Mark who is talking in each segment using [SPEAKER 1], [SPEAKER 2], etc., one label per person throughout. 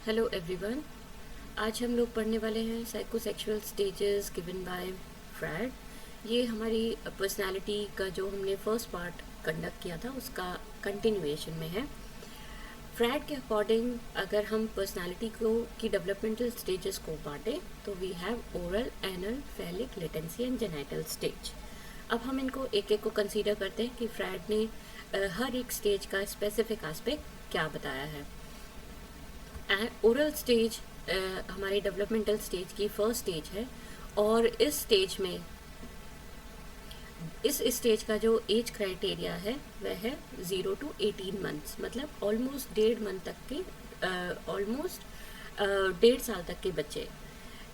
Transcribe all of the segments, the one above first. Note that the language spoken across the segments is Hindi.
[SPEAKER 1] Hello everyone. आज हम लोग पढ़ने वाले हैं psychosexual stages given by Fred. ये हमारी पर्सनालिटी का जो हमने फर्स्ट पार्ट कंडक्ट किया था उसका कंटिन्यूएशन में है। फ्रैड के अकॉर्डिंग अगर हम पर्सनालिटी को की डेवलपमेंटल स्टेजेस को बांटें तो we have oral, anal, phallic, latency and genital stage. अब हम इनको एक एक को कंसीडर करते हैं कि फ्रैड ने हर एक स्टेज का स्पेसिफिक एस्पेक्ट क्या बताया है। ओरल स्टेज हमारे डेवलपमेंटल स्टेज की फर्स्ट स्टेज है और इस स्टेज का जो एज क्राइटेरिया है वह है 0 to 18 मंथ्स, मतलब ऑलमोस्ट 1.5 मंथ तक के ऑलमोस्ट 1.5 साल तक के बच्चे।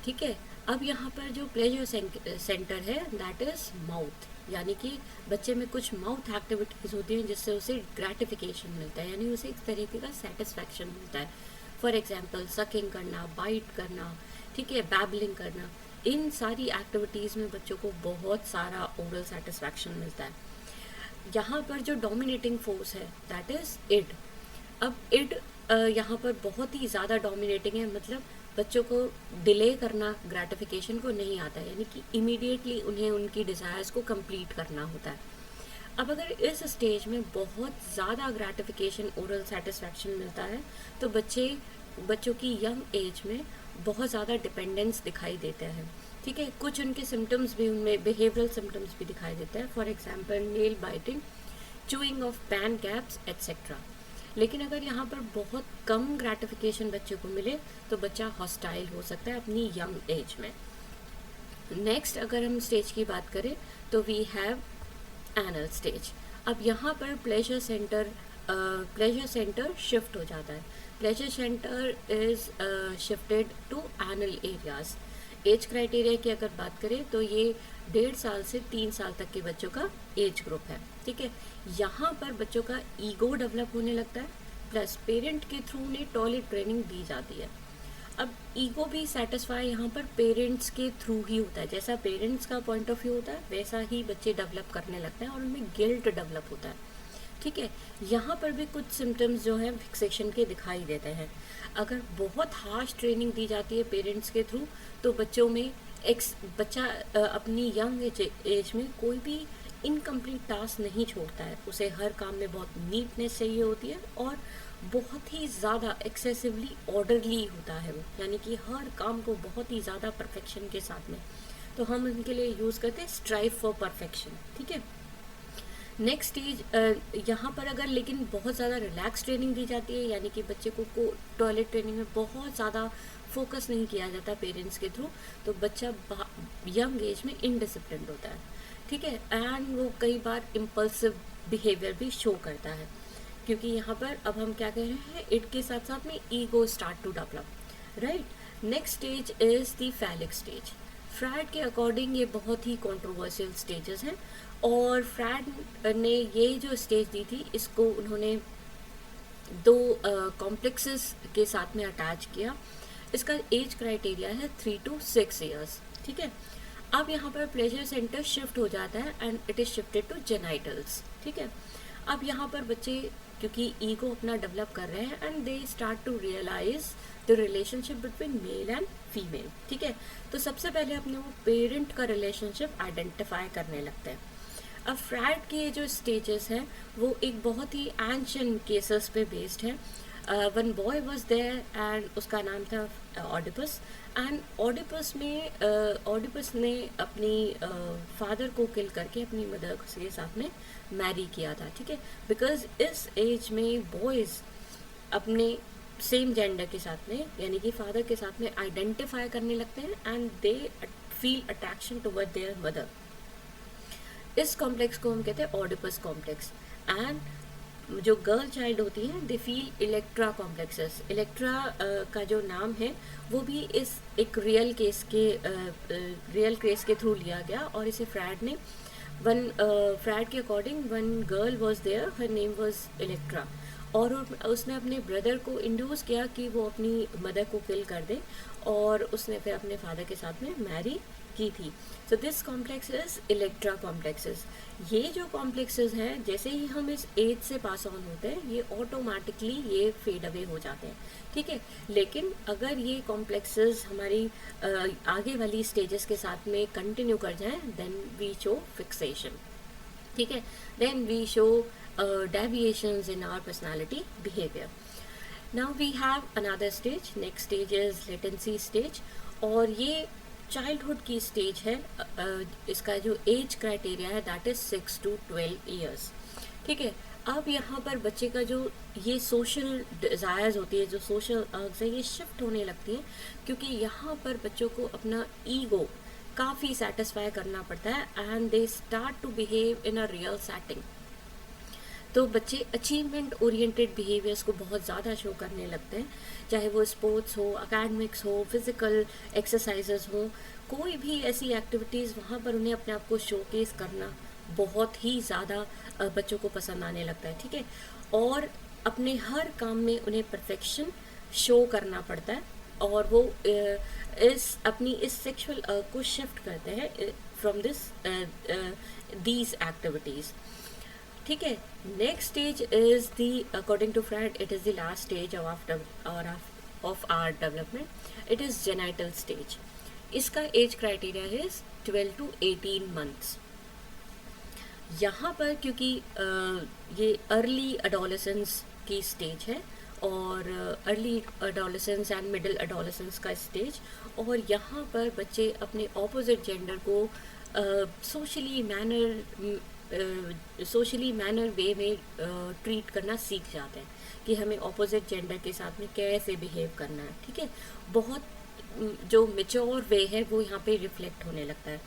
[SPEAKER 1] ठीक है। अब यहाँ पर जो प्लेजर सेंटर है दैट इज माउथ, यानी कि बच्चे में कुछ माउथ एक्टिविटीज़ होती हैं जिससे उसे ग्रेटिफिकेशन मिलता है, यानी उसे एक तरीके का सेटिस्फैक्शन मिलता है। फॉर एग्जाम्पल सकिंग करना, बाइट करना, ठीक है, बैबलिंग करना, इन सारी एक्टिविटीज़ में बच्चों को बहुत सारा ओरल सेटिस्फैक्शन मिलता है। यहाँ पर जो डोमिनेटिंग फोर्स है दैट इज़ इड। अब इड यहाँ पर बहुत ही ज़्यादा डोमिनेटिंग है, मतलब बच्चों को डिले करना ग्रेटिफिकेशन को नहीं आता है, यानी कि इमीडिएटली उन्हें उनकी डिज़ायर्स को कंप्लीट करना होता है। अब अगर इस स्टेज में बहुत ज़्यादा ग्रेटिफिकेशन, ओरल सेटिस्फैक्शन मिलता है तो बच्चों की यंग एज में बहुत ज़्यादा डिपेंडेंस दिखाई देता है। ठीक है। कुछ उनके सिम्टम्स भी, उनमें बिहेवियरल सिम्टम्स भी दिखाई देता है। For example nail biting, chewing of pan caps etcetera. लेकिन अगर यहाँ पर बहुत कम ग्रेटिफिकेशन बच्चे को मिले तो बच्चा हॉस्टाइल हो सकता है अपनी यंग एज में। नेक्स्ट अगर हम स्टेज की बात करें तो वी हैव एनल स्टेज। अब यहाँ पर प्लेजर सेंटर शिफ्ट हो जाता है। Pleasure center is shifted to anal areas. Age criteria की अगर बात करें तो ये 1.5 साल से 3 साल तक के बच्चों का एज ग्रुप है। ठीक है। यहाँ पर बच्चों का ईगो डेवलप होने लगता है, प्लस पेरेंट के थ्रू उन्हें टॉयलेट ट्रेनिंग दी जाती है। अब ईगो भी सेटिस्फाई यहाँ पर पेरेंट्स के थ्रू ही होता है। जैसा पेरेंट्स का पॉइंट ऑफ व्यू होता है वैसा ही बच्चे डेवलप करने लगते हैं और उनमें गिल्ट डेवलप होता है। ठीक है। यहाँ पर भी कुछ सिम्टम्स जो हैं फिक्सेशन के दिखाई देते हैं। अगर बहुत हार्श ट्रेनिंग दी जाती है पेरेंट्स के थ्रू तो बच्चों में बच्चा अपनी यंग एज में कोई भी इनकम्प्लीट टास्क नहीं छोड़ता है। उसे हर काम में बहुत नीटनेस चाहिए होती है और बहुत ही ज़्यादा एक्सेसिवली ऑर्डरली होता है वो, यानी कि हर काम को बहुत ही ज़्यादा परफेक्शन के साथ में। तो हम इनके लिए यूज़ करते हैं स्ट्राइव फॉर परफेक्शन। ठीक है। नेक्स्ट स्टेज यहाँ पर अगर लेकिन बहुत ज़्यादा रिलैक्स ट्रेनिंग दी जाती है, यानी कि बच्चे को टॉयलेट ट्रेनिंग में बहुत ज़्यादा फोकस नहीं किया जाता पेरेंट्स के थ्रू, तो बच्चा यंग एज में इनडिसिप्लिन्ड होता है। ठीक है। एंड वो कई बार इम्पल्सिव बिहेवियर भी शो करता है, क्योंकि यहाँ पर अब हम क्या कह रहे हैं, इट के साथ साथ में ego start to develop. Right. Next stage is the phallic stage. Freud के अकॉर्डिंग ये बहुत ही कंट्रोवर्शियल स्टेजेस हैं और फ्रैड ने ये जो स्टेज दी थी इसको उन्होंने 2 कॉम्प्लेक्सेस के साथ में अटैच किया। इसका एज क्राइटेरिया है 3 to 6 ईयर्स। ठीक है। अब यहाँ पर प्लेजर सेंटर शिफ्ट हो जाता है and it is shifted to genitals. ठीक है। अब यहाँ पर बच्चे क्योंकि ईगो अपना डेवलप कर रहे हैं and they start to realise the relationship between male and female. ठीक है। तो सबसे पहले अपने वो पेरेंट का रिलेशनशिप आइडेंटिफाई करने लगते हैं। अब फ्रैड के जो स्टेजेस हैं वो एक बहुत ही एंशियंट केसेस पे बेस्ड है। One boy was there and उसका नाम था ऑडिपस। एंड ऑडिपस ने अपनी फादर को किल करके अपनी मदर के साथ में मैरी किया था। ठीक है। बिकॉज इस एज में बॉयज़ अपने सेम जेंडर के साथ में, यानी कि फादर के साथ में आइडेंटिफाई करने लगते हैं and they feel attraction toward there mother. इस कॉम्प्लेक्स को हम कहते हैं ऑडिपस कॉम्प्लेक्स। एंड जो गर्ल चाइल्ड होती हैं they feel Electra complexes. Electra का जो नाम है वो भी इस एक रियल केस के थ्रू लिया गया और इसे फ्रैड ने फ्रैड के according one girl was there, her name was Electra, और उसने अपने ब्रदर को इंड्यूस किया कि वो अपनी मदर को किल कर दे और उसने फिर अपने फादर के साथ में मैरी की थी। So this complex is Electra complexes. ये जो कॉम्प्लेक्सेस हैं, जैसे ही हम इस एज से पास ऑन होते हैं, ये ऑटोमेटिकली ये फेड अवे हो जाते हैं, ठीक है। लेकिन अगर ये कॉम्प्लेक्सेस हमारी आगे वाली स्टेजेस के साथ में कंटिन्यू कर जाएं, देन वी शो फिक्सेशन, ठीक है। Then we show deviations in our personality behaviour. Now we have another stage, next stage is latency stage, और ये चाइल्डहुड की स्टेज है। इसका जो एज क्राइटेरिया है दैट इज 6 to 12 ईयर्स, ठीक है। अब यहाँ पर बच्चे का जो ये सोशल डिज़ायर्स होती है, जो सोशल अर्ग्स है, ये शिफ्ट होने लगती हैं, क्योंकि यहाँ पर बच्चों को अपना ईगो काफ़ी सेटिस्फाई करना पड़ता है and they start to behave in a real setting. तो बच्चे अचीवमेंट ओरिएंटेड बिहेवियर्स को बहुत ज़्यादा शो करने लगते हैं, चाहे वो स्पोर्ट्स हो, अकेडमिक्स हो, फिज़िकल एक्सरसाइजेस हो, कोई भी ऐसी एक्टिविटीज़, वहाँ पर उन्हें अपने आप को शोकेस करना बहुत ही ज़्यादा बच्चों को पसंद आने लगता है, ठीक है। और अपने हर काम में उन्हें परफेक्शन शो करना पड़ता है, और वो इस सेक्सुअल को शिफ्ट करते हैं फ्रॉम दीज एक्टिविटीज़, ठीक है। Next stage is the, according to Freud, it is the last stage of our development. It is genital stage. इसका age criteria is 12 to 18 months. यहाँ पर क्योंकि ये अर्ली अडोलेसेंस की स्टेज है, और early adolescence and middle adolescence का स्टेज, और यहाँ पर बच्चे अपने ऑपोजिट जेंडर को सोशली मैनर वे में ट्रीट करना सीख जाते हैं, कि हमें ऑपोजिट जेंडर के साथ में कैसे बिहेव करना है, ठीक है। बहुत जो मेच्योर वे है वो यहाँ पे रिफ्लेक्ट होने लगता है।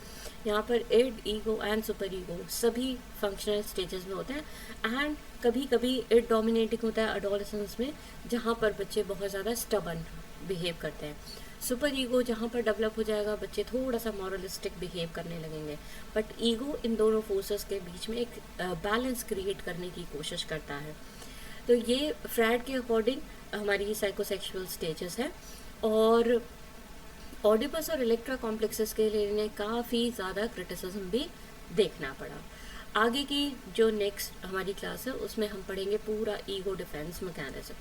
[SPEAKER 1] यहाँ पर id, ego and super ego सभी फंक्शनल स्टेजेस में होते हैं, एंड कभी कभी इड डोमिनेटिंग होता है एडोलेसेंस में, जहाँ पर बच्चे बहुत ज़्यादा स्टबर्न बिहेव करते हैं। सुपर ईगो जहाँ पर डेवलप हो जाएगा, बच्चे थोड़ा सा मॉरलिस्टिक बिहेव करने लगेंगे, बट ईगो इन दोनों फोर्सेस के बीच में एक बैलेंस क्रिएट करने की कोशिश करता है। तो ये फ्रायड के अकॉर्डिंग हमारी साइकोसेक्सुअल स्टेजेस है, और ऑडिपस और इलेक्ट्रा कॉम्प्लेक्सेस के लिए इन्हें काफ़ी ज़्यादा क्रिटिसिज्म भी देखना पड़ा। आगे की जो नेक्स्ट हमारी क्लास है, उसमें हम पढ़ेंगे पूरा ईगो डिफेंस मैकेनिज्म।